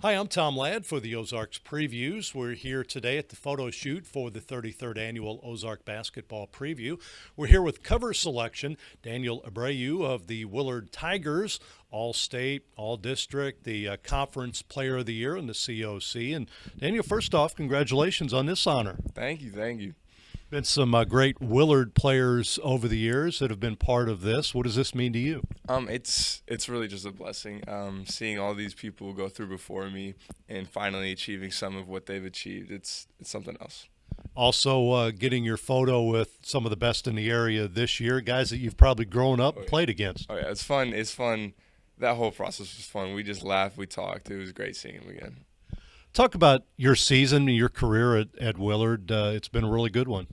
Hi, I'm Tom Ladd for the Ozarks Previews. We're here today at the photo shoot for the 33rd Annual Ozark Basketball Preview. We're here with cover selection Daniel Abreu of the Willard Tigers, All-State, All-District, the Conference Player of the Year in the COC. And Daniel, first off, congratulations on this honor. Thank you, thank you. Been some great Willard players over the years that have been part of this. What does this mean to you? It's really just a blessing. Seeing all these people go through before me and finally achieving some of what they've achieved. It's something else. Also, getting your photo with some of the best in the area this year, guys that you've probably grown up and played against. Oh yeah, it's fun. It's fun. That whole process was fun. We just laughed, we talked. It was great seeing them again. Talk about your season, your career at Willard. It's been a really good one.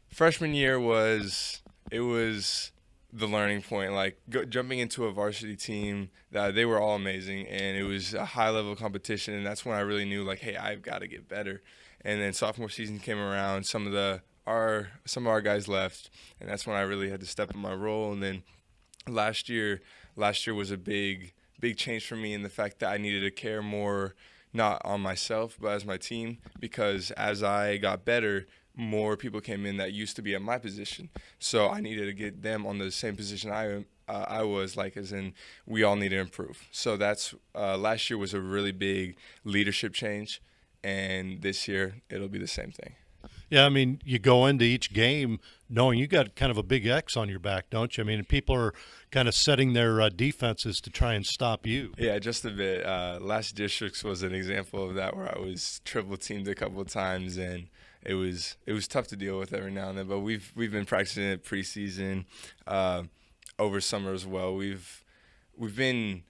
Freshman year was the learning point. Like jumping into a varsity team, they were all amazing, and it was a high level competition. And that's when I really knew, like, hey, I've got to get better. And then sophomore season came around. Some of our guys left, and that's when I really had to step in my role. And then last year was a big change for me in the fact that I needed to care more, not on myself, but as my team, because as I got better, more people came in that used to be at my position. So I needed to get them on the same position I was, like, as in we all need to improve. So that's last year was a really big leadership change, and this year it'll be the same thing. Yeah, I mean, you go into each game knowing you got kind of a big X on your back, don't you? I mean, people are kind of setting their defenses to try and stop you. Yeah, just a bit. Last districts was an example of that, where I was triple teamed a couple of times, and it was tough to deal with every now and then. But we've been practicing it preseason, over summer as well. We've been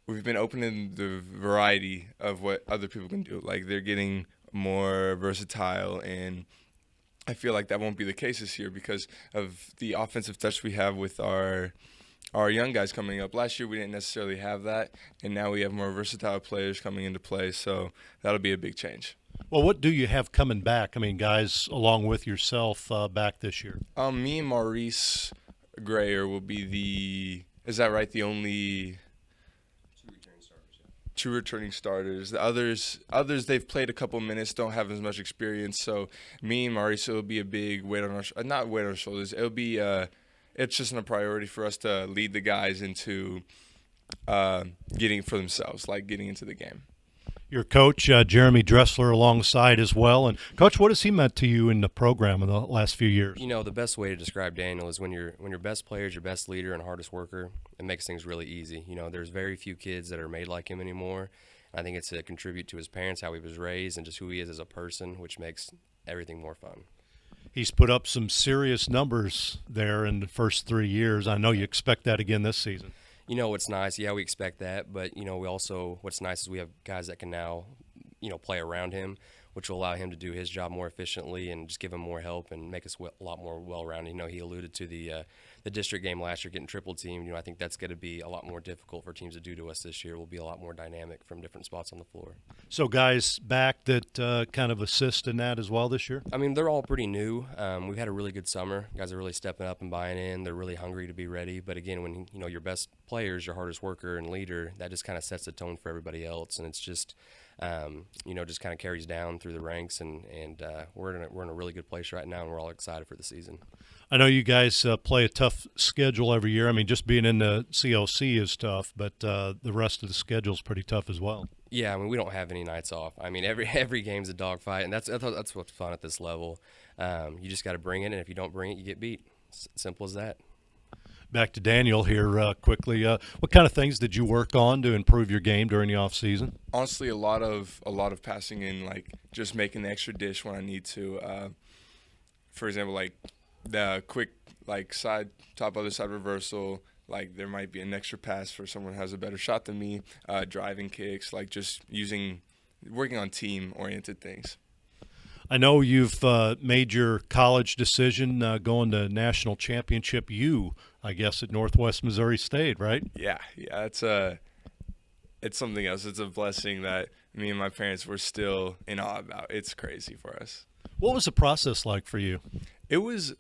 opening the variety of what other people can do. Like, they're getting more versatile, and I feel like that won't be the case this year because of the offensive touch we have with our young guys coming up. Last year we didn't necessarily have that, and now we have more versatile players coming into play, so that'll be a big change. Well, what do you have coming back? I mean, guys along with yourself back this year. Me and Maurice Grayer will be is that right? The only two returning starters. The others they've played a couple minutes, don't have as much experience. So me and Maurice, it'll be a big weight on our not weight on our shoulders. It'll be it's just a priority for us to lead the guys into getting for themselves, like getting into the game. Your coach, Jeremy Dressler, alongside as well. And, Coach, what has he meant to you in the program in the last few years? You know, the best way to describe Daniel is when your best player is your best leader and hardest worker, it makes things really easy. You know, there's very few kids that are made like him anymore. I think it's a contribute to his parents, how he was raised, and just who he is as a person, which makes everything more fun. He's put up some serious numbers there in the first 3 years. I know you expect that again this season. You know what's nice? Yeah, we expect that, but you know what's nice is we have guys that can now, play around him, which will allow him to do his job more efficiently and just give him more help and make us a lot more well-rounded. You know, he alluded to the district game last year getting triple teamed. You know, I think that's going to be a lot more difficult for teams to do to us this year. We'll be a lot more dynamic from different spots on the floor. So guys back that kind of assist in that as well this year? I mean, they're all pretty new. We've had a really good summer. Guys are really stepping up and buying in. They're really hungry to be ready. But again, when your best players, your hardest worker and leader, that just kind of sets the tone for everybody else. And it's just just kind of carries down through the ranks, and we're in a really good place right now, and we're all excited for the season. I know you guys play a tough schedule every year. I mean, just being in the COC is tough, but the rest of the schedule is pretty tough as well. Yeah, I mean, we don't have any nights off. I mean, every game's a dogfight, and that's what's fun at this level. You just got to bring it, and if you don't bring it, you get beat. Simple as that. Back to Daniel here quickly. What kind of things did you work on to improve your game during the off season? Honestly, a lot of passing and, like, just making the extra dish when I need to. For example, like the quick, like, other side reversal. Like, there might be an extra pass for someone who has a better shot than me. Driving kicks, like just working on team-oriented things. I know you've made your college decision going to national championship I guess, at Northwest Missouri State, right? Yeah, it's something else. It's a blessing that me and my parents were still in awe about. It's crazy for us. What was the process like for you? It was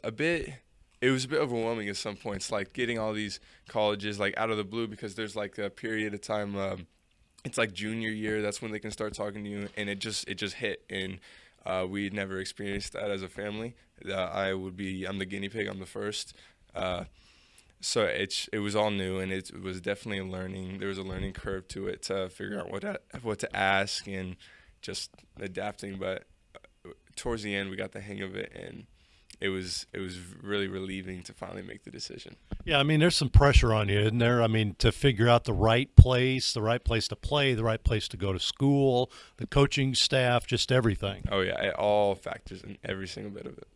a bit it was a bit overwhelming at some points, like getting all these colleges like out of the blue, because there's like a period of time. It's like junior year. That's when they can start talking to you, and it just hit. And we'd never experienced that as a family. I'm the guinea pig. I'm the first. So it was all new, and it was definitely there was a learning curve to it, to figure out what to ask and just adapting. But towards the end, we got the hang of it, and it was really relieving to finally make the decision. Yeah, I mean, there's some pressure on you, isn't there? I mean, to figure out the right place to play, the right place to go to school, the coaching staff, just everything. Oh yeah, it all factors in, every single bit of it.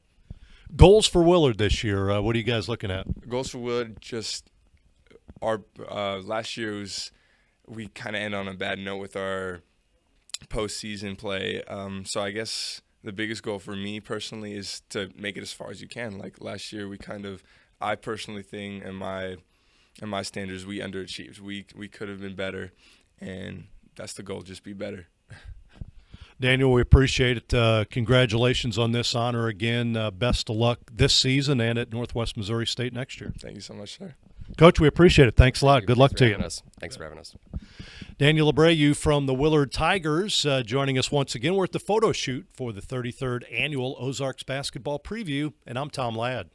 Goals for Willard this year, what are you guys looking at? Goals for Willard, just our last year we kind of ended on a bad note with our postseason play. So I guess the biggest goal for me personally is to make it as far as you can. Like last year, I personally think, in my standards, we underachieved. We could have been better, and that's the goal, just be better. Daniel, we appreciate it. Congratulations on this honor again. Best of luck this season and at Northwest Missouri State next year. Thank you so much, sir. Coach, we appreciate it. Thanks a lot. Good luck to you. Thanks for having us. Daniel Abreu from the Willard Tigers joining us once again. We're at the photo shoot for the 33rd Annual Ozarks Basketball Preview, and I'm Tom Ladd.